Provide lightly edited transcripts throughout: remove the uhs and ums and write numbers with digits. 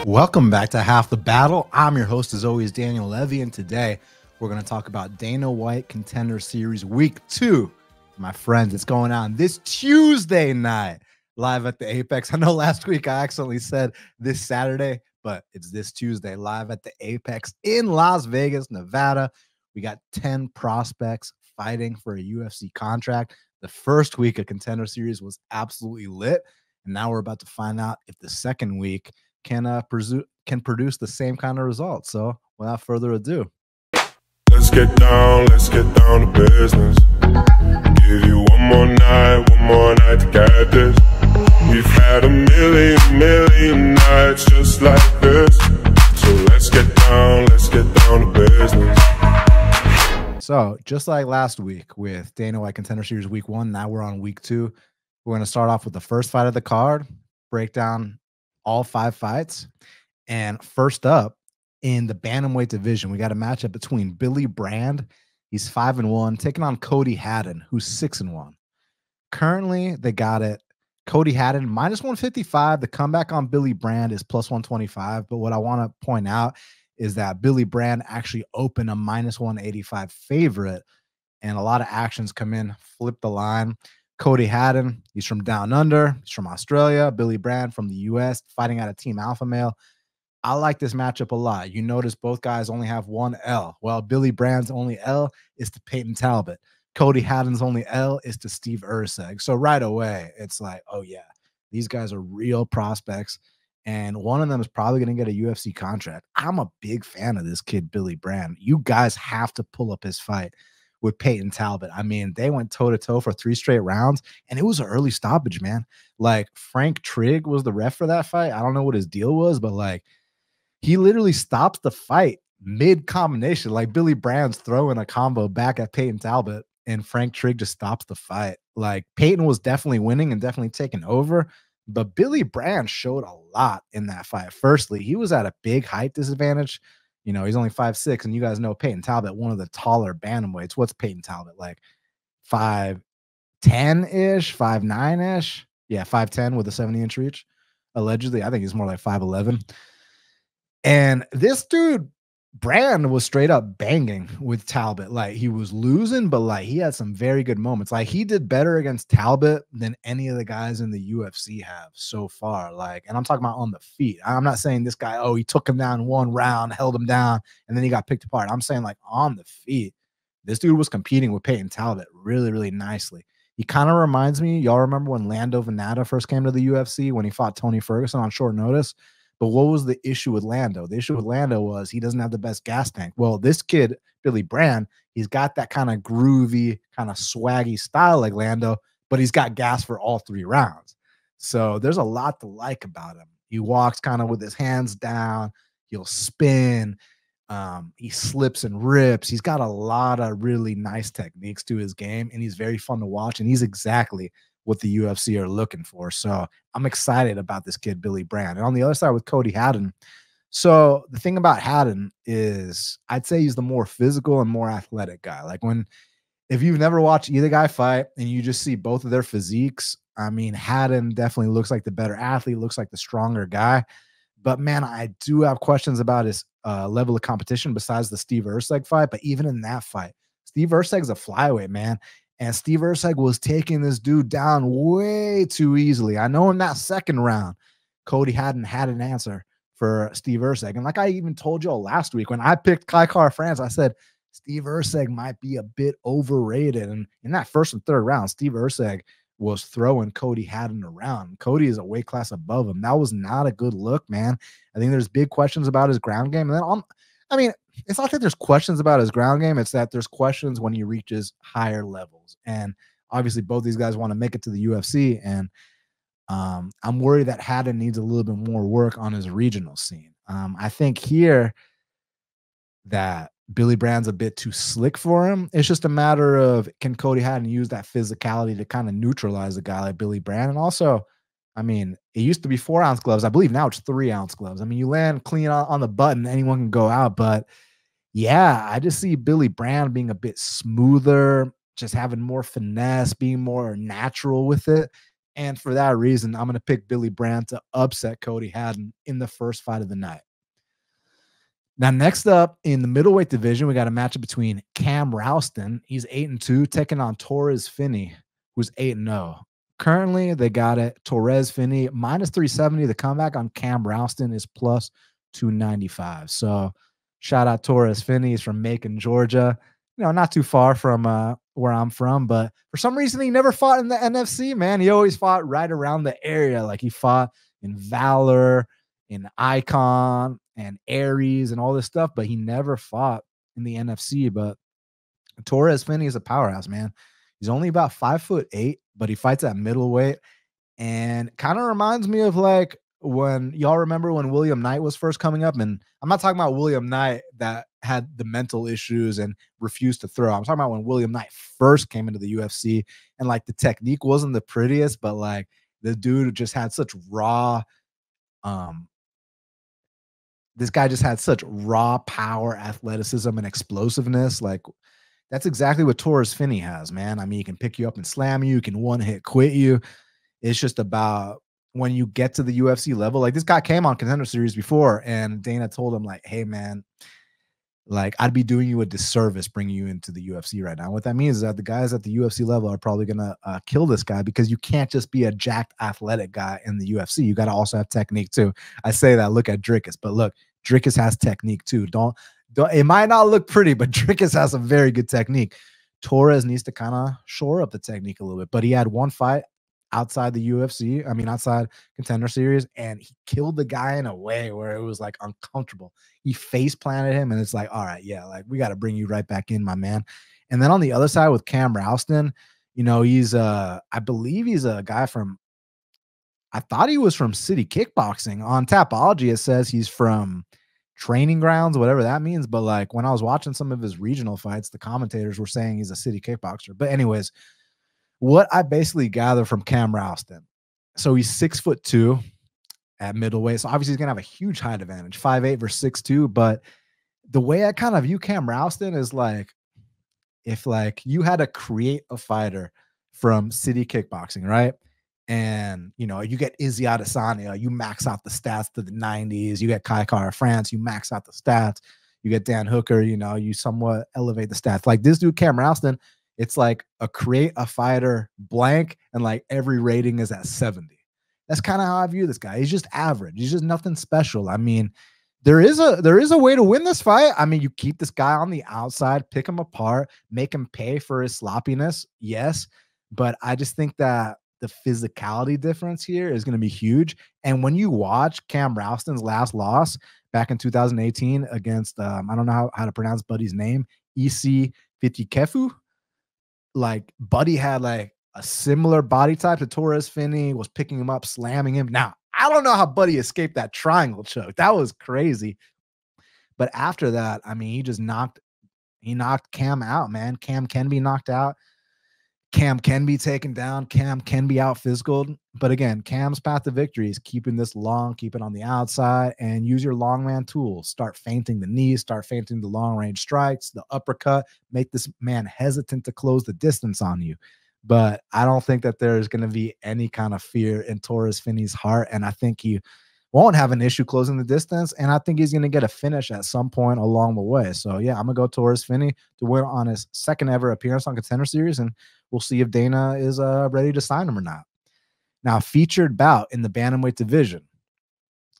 Welcome back to Half the Battle. I'm your host, as always, Daniel Levy, and today we're going to talk about Dana White Contender Series Week 2. My friends, it's going on this Tuesday night, live at the Apex. I know last week I accidentally said this Saturday, but it's this Tuesday, live at the Apex in Las Vegas, Nevada. We got 10 prospects fighting for a UFC contract. The first week of Contender Series was absolutely lit, and now we're about to find out if the second week can produce the same kind of results. So without further ado, let's get down to business. Give you one more night to get this. We've had a million nights just like this. So let's get down to business. So just like last week with Dana White Contender Series Week 1, now we're on Week 2. We're going to start off with the first fight of the card, break down all 5 fights. And first up in the bantamweight division, we got a matchup between Billy Brand, he's 5-1, taking on Cody Haddon, who's 6-1. Currently, they got it Cody Haddon -155. The comeback on Billy Brand is +125. But what I want to point out is that Billy Brand actually opened a -185 favorite, and a lot of actions come in, flip the line. Cody Haddon, he's from down under. He's from Australia. Billy Brand from the U.S., fighting out of Team Alpha Male. I like this matchup a lot. You notice both guys only have 1 L. Well, Billy Brand's only L is to Peyton Talbot. Cody Haddon's only L is to Steve Urseg. So right away, it's like, oh, yeah, these guys are real prospects, and one of them is probably going to get a UFC contract. I'm a big fan of this kid, Billy Brand. You guys have to pull up his fight with Peyton Talbot. I mean, they went toe-to-toe for 3 straight rounds, and it was an early stoppage, man. Like, Frank Trigg was the ref for that fight. I don't know what his deal was, but, like, he literally stops the fight mid-combination. Like, Billy Brand's throwing a combo back at Peyton Talbot, and Frank Trigg just stops the fight. Like, Peyton was definitely winning and definitely taking over, but Billy Brand showed a lot in that fight. Firstly, he was at a big height disadvantage. You know, he's only 5'6", and you guys know Peyton Talbot, one of the taller bantamweights. What's Peyton Talbot, like 5'10"-ish, 5'9"-ish? Yeah, 5'10" with a 70-inch reach, allegedly. I think he's more like 5'11". And this dude, Brand, was straight up banging with Talbot. Like, he was losing, but, like, he had some very good moments. Like, he did better against Talbot than any of the guys in the UFC have so far. Like, and I'm talking about on the feet. I'm not saying this guy, oh, he took him down 1 round, held him down, and then he got picked apart. I'm saying, like, on the feet, this dude was competing with Peyton Talbot really, really nicely. He kind of reminds me, y'all remember when Lando Venata first came to the UFC, when he fought Tony Ferguson on short notice? But what was the issue with Lando? The issue with Lando was he doesn't have the best gas tank. Well, this kid, Billy Brand, he's got that kind of groovy, kind of swaggy style like Lando, but he's got gas for all 3 rounds. So there's a lot to like about him. He walks kind of with his hands down. He'll spin. He slips and rips. He's got a lot of really nice techniques to his game, and he's very fun to watch, and he's exactly what the UFC are looking for. So I'm excited about this kid, Billy Brand. And on the other side with Cody Haddon, so the thing about Haddon is I'd say he's the more physical and more athletic guy. Like, if you've never watched either guy fight and you just see both of their physiques, I mean, Haddon definitely looks like the better athlete, looks like the stronger guy. But, man, I do have questions about his level of competition besides the Steve Urseg fight. But even in that fight, Steve Urseg's a flyweight, man. And Steve Urseg was taking this dude down way too easily. I know in that second round, Cody Haddon had an answer for Steve Urseg. And like I even told y'all last week, when I picked Kai Kara-France, I said Steve Urseg might be a bit overrated. And in that first and third round, Steve Urseg was throwing Cody Haddon around. Cody is a weight class above him. That was not a good look, man. I think there's big questions about his ground game. And then I mean, it's not that there's questions about his ground game. It's that there's questions when he reaches higher levels. And obviously both these guys want to make it to the UFC. And I'm worried that Haddon needs a little bit more work on his regional scene. I think here that Billy Brand's a bit too slick for him. It's just a matter of, can Cody Haddon use that physicality to kind of neutralize a guy like Billy Brand? And also, I mean, it used to be 4-ounce gloves. I believe now it's 3-ounce gloves. I mean, you land clean on the button, anyone can go out. But yeah, I just see Billy Brand being a bit smoother, just having more finesse, being more natural with it. And for that reason, I'm going to pick Billy Brand to upset Cody Haddon in the first fight of the night. Now, next up in the middleweight division, we got a matchup between Cam Rowsten. He's 8-2, taking on Torrez Finney, who's 8-0. Currently, they got it. Torrez Finney minus 370. The comeback on Cam Rowsten is plus 295. So shout out Torrez Finney. He's from Macon, Georgia. You know, not too far from where I'm from, but for some reason he never fought in the NFC, man. He always fought right around the area. Like he fought in Valor, in Icon, and Aries, and all this stuff, but he never fought in the NFC. But Torrez Finney is a powerhouse, man. He's only about 5'8", but he fights at middleweight, and kind of reminds me of like when y'all remember when William Knight was first coming up. And I'm not talking about William Knight that had the mental issues and refused to throw. I'm talking about when William Knight first came into the UFC, and like the technique wasn't the prettiest, but like the dude just had such raw, this guy just had such raw power, athleticism, and explosiveness. Like that's exactly what Torrez Finney has, man. I mean, he can pick you up and slam you. He can one hit quit you. It's just about when you get to the UFC level. Like this guy came on Contender Series before, and Dana told him like, hey man, like I'd be doing you a disservice bringing you into the UFC right now. What that means is that the guys at the UFC level are probably going to kill this guy, because you can't just be a jacked athletic guy in the UFC. You got to also have technique too. I say that, look at Dricus, but look, Dricus has technique too. Don't, it might not look pretty, but Dricus has a very good technique. Torrez needs to kind of shore up the technique a little bit, but he had one fight outside the UFC, I mean, outside Contender Series, and he killed the guy in a way where it was like uncomfortable. He face planted him, and it's like, all right, yeah, like we got to bring you right back in, my man. And then on the other side with Cam Rowsten, you know, he's I believe he's a guy from, I thought he was from City Kickboxing. On Tapology, it says he's from Training Grounds, whatever that means. But like when I was watching some of his regional fights, the commentators were saying he's a City Kickboxer. But anyways, what I basically gather from Cam Rowsten, so he's 6'2" at middleweight. So obviously he's going to have a huge height advantage, 5'8" versus 6'2". But the way I kind of view Cam Rowsten is like, if like you had to create a fighter from City Kickboxing, right? And, you know, you get Izzy Adesanya, you max out the stats to the 90s. You get Kai Kara France, you max out the stats. You get Dan Hooker, you know, you somewhat elevate the stats. Like this dude, Cam Rowsten, it's like a create a fighter blank, and like every rating is at 70. That's kind of how I view this guy. He's just average. He's just nothing special. I mean, there is a way to win this fight. I mean, you keep this guy on the outside, pick him apart, make him pay for his sloppiness. Yes. But I just think that the physicality difference here is going to be huge. And when you watch Cam Rowsten's last loss back in 2018 against, I don't know how to pronounce Buddy's name, EC Fitikefu, like Buddy had like a similar body type to Torrez Finney, was picking him up, slamming him. Now, I don't know how Buddy escaped that triangle choke. That was crazy. But after that, I mean, he knocked Cam out, man. Cam can be knocked out. Cam can be taken down. Cam can be out physical. But again, Cam's path to victory is keeping this long, keep it on the outside, and use your long man tools. Start feinting the knees, start feinting the long range strikes, the uppercut, make this man hesitant to close the distance on you. But I don't think that there's going to be any kind of fear in Torrez Finney's heart. And I think he won't have an issue closing the distance. And I think he's going to get a finish at some point along the way. So yeah, I'm going to go Torrez Finney to win on his second ever appearance on Contender Series. And we'll see if Dana is ready to sign him or not. Now, featured bout in the bantamweight division,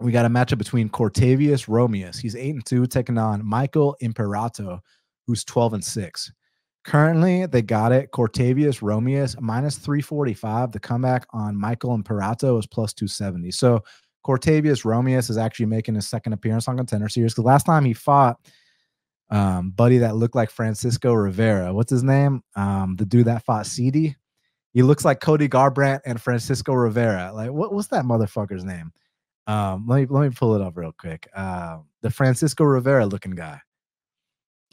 we got a matchup between Cortavious Romious. He's 8-2, taking on Michael Imperato, who's 12-6. Currently, they got it. Cortavious Romious minus 345. The comeback on Michael Imperato is plus 270. So Cortavious Romious is actually making his second appearance on Contender Series, because last time he fought buddy that looked like Francisco Rivera. What's his name? The dude that fought CD. He looks like Cody Garbrandt and Francisco Rivera. Like, what's that motherfucker's name? Let me pull it up real quick. The Francisco Rivera looking guy.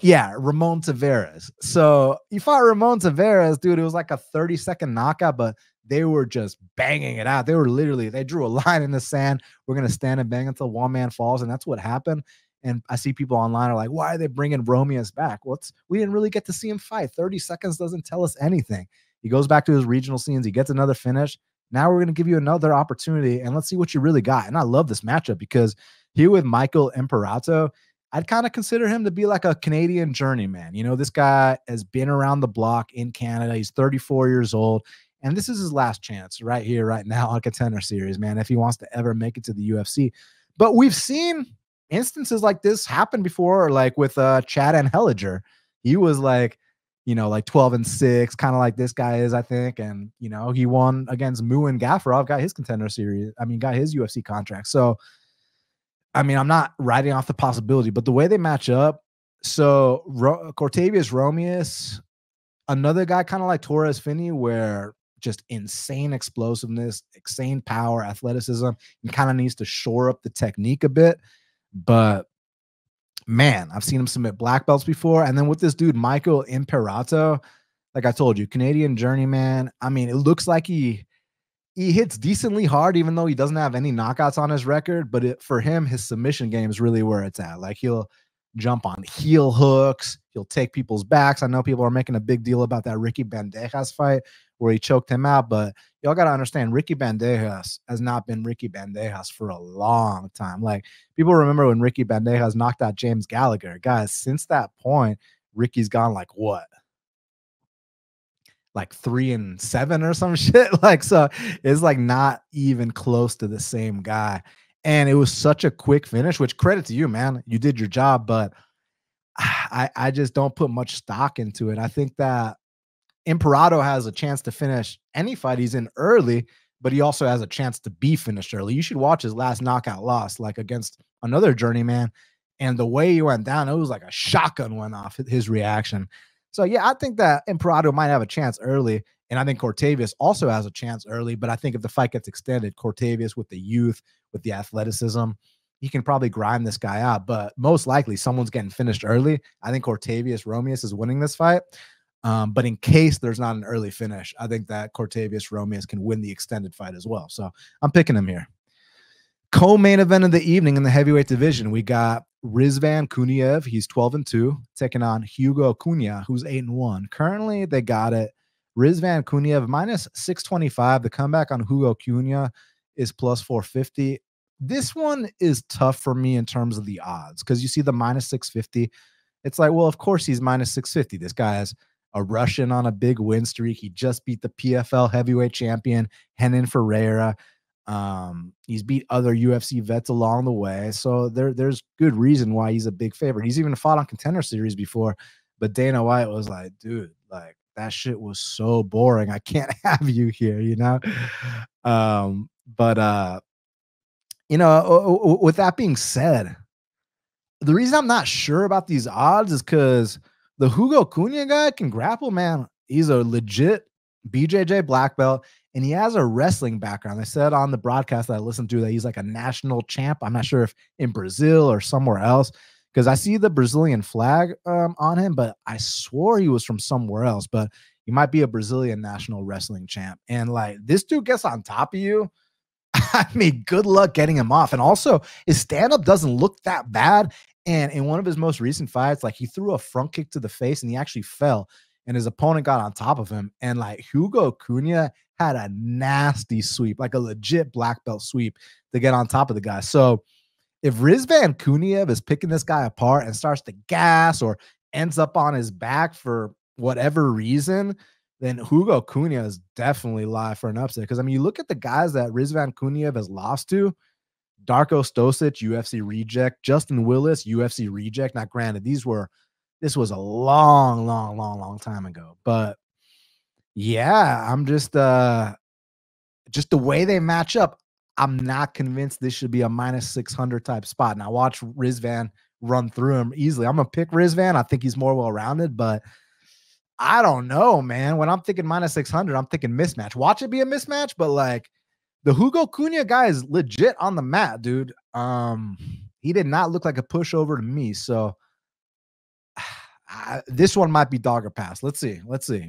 Yeah, Ramon Taveras. So you fought Ramon Taveras, dude. It was like a 30-second knockout, but they were just banging it out. They were literally, they drew a line in the sand. We're going to stand and bang until one man falls. And that's what happened. And I see people online are like, why are they bringing Romious back? We didn't really get to see him fight. 30 seconds doesn't tell us anything. He goes back to his regional scenes. He gets another finish. Now we're going to give you another opportunity, and let's see what you really got. And I love this matchup because here with Michael Imperato, I'd kind of consider him to be like a Canadian journeyman. You know, this guy has been around the block in Canada. He's 34 years old, and this is his last chance right here, right now on Contender Series, man, if he wants to ever make it to the UFC. But we've seen instances like this happen before, like with Chad Anheliger. He was like, you know, like 12-6, kind of like this guy is, I think. And, you know, he won against Muin Gafurov, got his Contender Series. I mean, got his UFC contract. So, I mean, I'm not writing off the possibility, but the way they match up, so Cortavious, Romious, another guy kind of like Torrez, Finney, where just insane explosiveness, insane power, athleticism, and kind of needs to shore up the technique a bit. But man, I've seen him submit black belts before. And then with this dude, Michael Imperato, like I told you, Canadian journeyman. I mean, it looks like he hits decently hard, even though he doesn't have any knockouts on his record. But for him, his submission game is really where it's at. Like, he'll jump on heel hooks. He'll take people's backs. I know people are making a big deal about that Ricky Bandejas fight where he choked him out, but y'all got to understand, Ricky Bandejas has not been Ricky Bandejas for a long time. Like, people remember when Ricky Bandejas knocked out James Gallagher. Guys, since that point, Ricky's gone like what? Like 3-7 or some shit. Like, so it's like not even close to the same guy. And it was such a quick finish, which credit to you, man. You did your job, but I just don't put much stock into it. I think that Imperato has a chance to finish any fight he's in early, but he also has a chance to be finished early. You should watch his last knockout loss, like against another journeyman. And the way he went down, it was like a shotgun went off, his reaction. So, yeah, I think that Imperato might have a chance early. And I think Cortavious also has a chance early. But I think if the fight gets extended, Cortavious with the youth, with the athleticism, he can probably grind this guy out. But most likely someone's getting finished early. I think Cortavious Romious is winning this fight. But in case there's not an early finish, I think that Cortavious Romious can win the extended fight as well. So I'm picking him here. Co-main event of the evening in the heavyweight division, we got Rizvan Kuniev. He's 12-2, taking on Hugo Cunha, who's 8-1. Currently, they got it. Rizvan Kuniev minus 625. The comeback on Hugo Cunha is plus 450. This one is tough for me in terms of the odds because you see the minus 650. It's like, well, of course he's minus 650. This guy is a Russian on a big win streak. He just beat the PFL heavyweight champion, Renan Ferreira. He's beat other UFC vets along the way. So there's good reason why he's a big favorite. He's even fought on Contender Series before, but Dana White was like, dude, like that shit was so boring. I can't have you here, you know? You know, with that being said, the reason I'm not sure about these odds is because the Hugo Cunha guy can grapple, man. He's a legit BJJ black belt, and he has a wrestling background. They said on the broadcast that I listened to that he's like a national champ. I'm not sure if in Brazil or somewhere else, because I see the Brazilian flag on him, but I swore he was from somewhere else. But he might be a Brazilian national wrestling champ. And like this dude gets on top of you. I mean, good luck getting him off. And also, his stand-up doesn't look that bad. And in one of his most recent fights, like he threw a front kick to the face and he actually fell. And his opponent got on top of him. And like Hugo Cunha had a nasty sweep, like a legit black belt sweep to get on top of the guy. So if Rizvan Kuniev is picking this guy apart and starts to gas or ends up on his back for whatever reason, then Hugo Cunha is definitely live for an upset. Because, I mean, you look at the guys that Rizvan Kuniev has lost to, Darko Stosic, UFC reject, Justin Willis, UFC reject. Now, granted, this was a long time ago. But, yeah, I'm just the way they match up, I'm not convinced this should be a minus 600 type spot. Now, watch Rizvan run through him easily. I'm going to pick Rizvan. I think he's more well-rounded, but I don't know, man. When I'm thinking minus 600, I'm thinking mismatch. Watch it be a mismatch, but like the Hugo Cunha guy is legit on the mat, dude. He did not look like a pushover to me. So this one might be dog or pass. Let's see.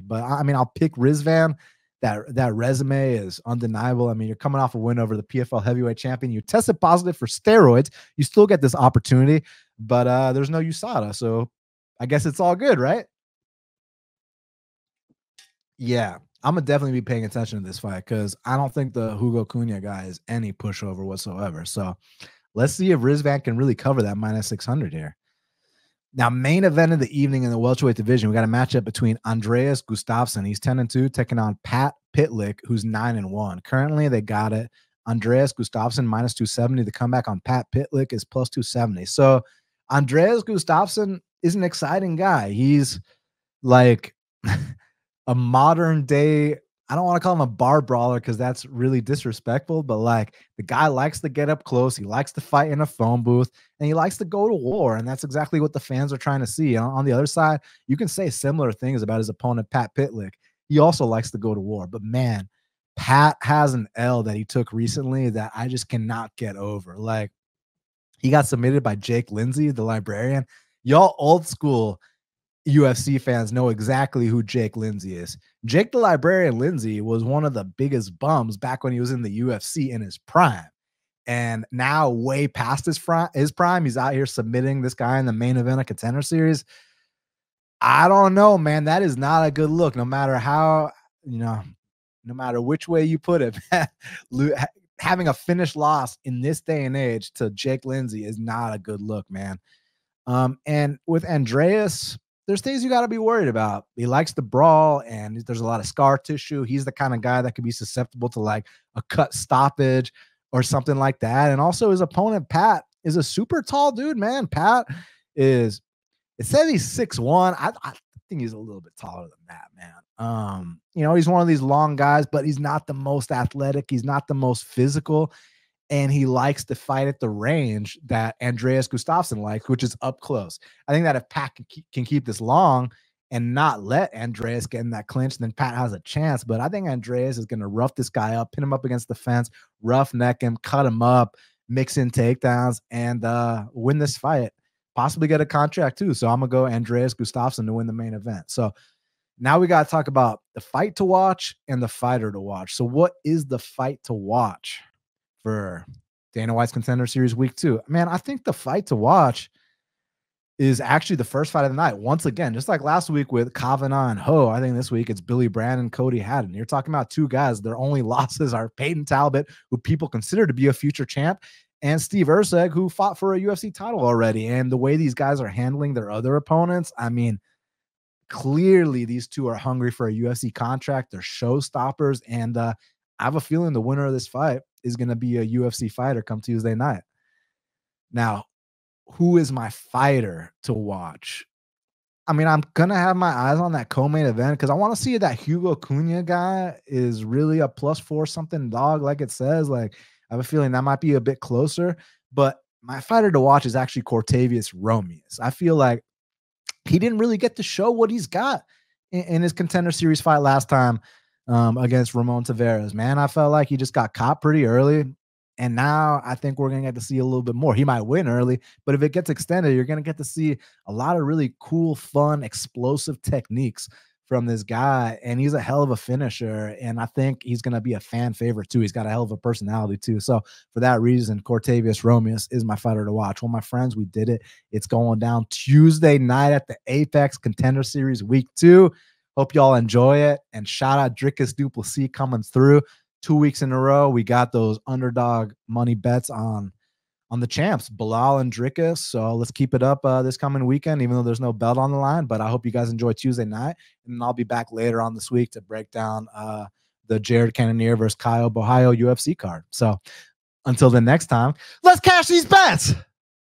But I mean, I'll pick Rizvan. That resume is undeniable. I mean, you're coming off a win over the PFL heavyweight champion. You tested positive for steroids. You still get this opportunity, but there's no USADA. So I guess it's all good, right? Yeah. I'm gonna definitely be paying attention to this fight because I don't think the Hugo Cunha guy is any pushover whatsoever. So let's see if Rizvan can really cover that minus 600 here. Now, main event of the evening in the welterweight division, we got a matchup between Andreas Gustafsson. He's 10-2, taking on Pat Pytlik, who's 9-1. Currently, they got it. Andreas Gustafsson minus 270. The comeback on Pat Pytlik is plus 270. So Andreas Gustafsson is an exciting guy. He's like a modern day, I don't want to call him a bar brawler because that's really disrespectful, but like the guy likes to get up close. He likes to fight in a phone booth and he likes to go to war. And that's exactly what the fans are trying to see. On the other side, you can say similar things about his opponent, Pat Pytlik. He also likes to go to war, but man, Pat has an L that he took recently that I just cannot get over. Like, he got submitted by Jake Lindsay, the librarian. Y'all old school UFC fans know exactly who Jake Lindsay is. Jake the Librarian Lindsay was one of the biggest bums back when he was in the UFC in his prime. And now way past his prime, he's out here submitting this guy in the main event of Contender Series. I don't know, man. That is not a good look, no matter how, no matter which way you put it. Having a finished loss in this day and age to Jake Lindsay is not a good look, man. And with Andreas, there's things you got to be worried about. He likes to brawl, and there's a lot of scar tissue. He's the kind of guy that could be susceptible to like a cut stoppage or something like that. And also his opponent, Pat, is a super tall dude, man. Pat is, it says he's 6'1". I think he's a little bit taller than that, man. He's one of these long guys, but he's not the most athletic. He's not the most physical. And he likes to fight at the range that Andreas Gustafsson likes, which is up close. I think that if Pat can keep this long and not let Andreas get in that clinch, then Pat has a chance. But I think Andreas is going to rough this guy up, pin him up against the fence, roughneck him, cut him up, mix in takedowns, and win this fight. Possibly get a contract too. So I'm going to go Andreas Gustafsson to win the main event. So now we got to talk about the fight to watch and the fighter to watch. So what is the fight to watch for Dana White's Contender Series Week 2? Man, I think the fight to watch is actually the first fight of the night. Once again, just like last week with Kavanaugh and Ho, I think this week it's Billy Brand and Cody Haddon. You're talking about two guys. Their only losses are Peyton Talbot, who people consider to be a future champ, and Steve Erceg, who fought for a UFC title already. And the way these guys are handling their other opponents, I mean, clearly these two are hungry for a UFC contract. They're showstoppers. And I have a feeling the winner of this fight is going to be a UFC fighter come Tuesday night. Now, who is my fighter to watch? I mean, I'm going to have my eyes on that co-main event because I want to see if that Hugo Cunha guy is really a +4 something dog like it says. Like, I have a feeling that might be a bit closer. But my fighter to watch is actually Cortavious Romious. I feel like he didn't really get to show what he's got in his Contender Series fight last time against Ramon Taveras. Man, I felt like he just got caught pretty early. And now I think we're going to get to see a little bit more. He might win early, but if it gets extended, you're going to get to see a lot of really cool, fun, explosive techniques from this guy. And he's a hell of a finisher. And I think he's going to be a fan favorite too. He's got a hell of a personality too. So for that reason, Cortavious Romious is my fighter to watch. Well, my friends, we did it. It's going down Tuesday night at the Apex Contender Series Week 2. Hope y'all enjoy it. And shout out Drickus Duplessis coming through 2 weeks in a row. We got those underdog money bets on the champs, Bilal and Drickus. So let's keep it up this coming weekend, even though there's no belt on the line. But I hope you guys enjoy Tuesday night. And I'll be back later on this week to break down the Jared Cannonier versus Kyle Bohio UFC card. So until the next time, let's cash these bets.